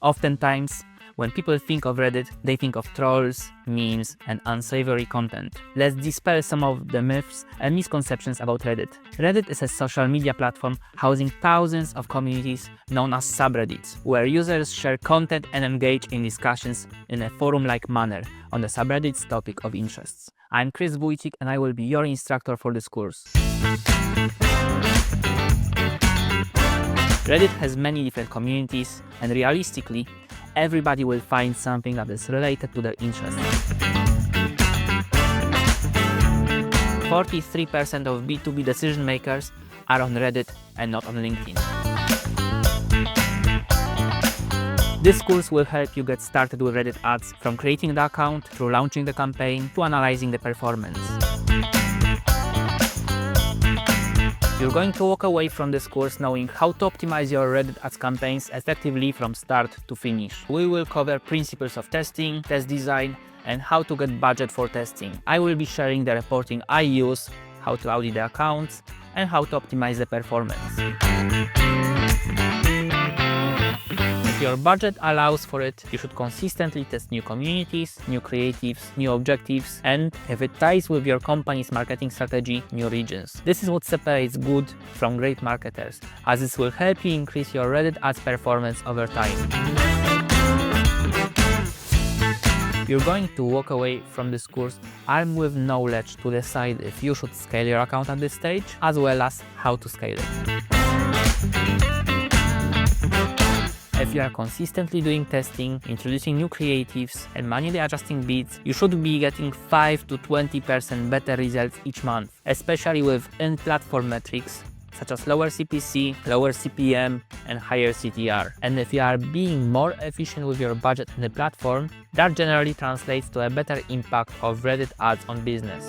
Oftentimes, when people think of Reddit, they think of trolls, memes, and unsavory content. Let's dispel some of the myths and misconceptions about Reddit. Reddit is a social media platform housing thousands of communities known as subreddits, where users share content and engage in discussions in a forum-like manner on the subreddit's topic of interests. I'm Chris Wójcik and I will be your instructor for this course. Reddit has many different communities, and realistically, everybody will find something that is related to their interests. 43% of B2B decision makers are on Reddit and not on LinkedIn. This course will help you get started with Reddit ads, from creating the account, through launching the campaign, to analyzing the performance. You're going to walk away from this course knowing how to optimize your Reddit ads campaigns effectively from start to finish. We will cover principles of testing, test design, and how to get budget for testing. I will be sharing the reporting I use, how to audit the accounts, and how to optimize the performance. If your budget allows for it, you should consistently test new communities, new creatives, new objectives, and if it ties with your company's marketing strategy, new regions. This is what separates good from great marketers, as this will help you increase your Reddit ads performance over time. You're going to walk away from this course armed with knowledge to decide if you should scale your account at this stage, as well as how to scale it. If you are consistently doing testing, introducing new creatives, and manually adjusting bids, you should be getting 5 to 20% better results each month, especially with in-platform metrics such as lower CPC, lower CPM, and higher CTR. And if you are being more efficient with your budget in the platform, that generally translates to a better impact of Reddit ads on business.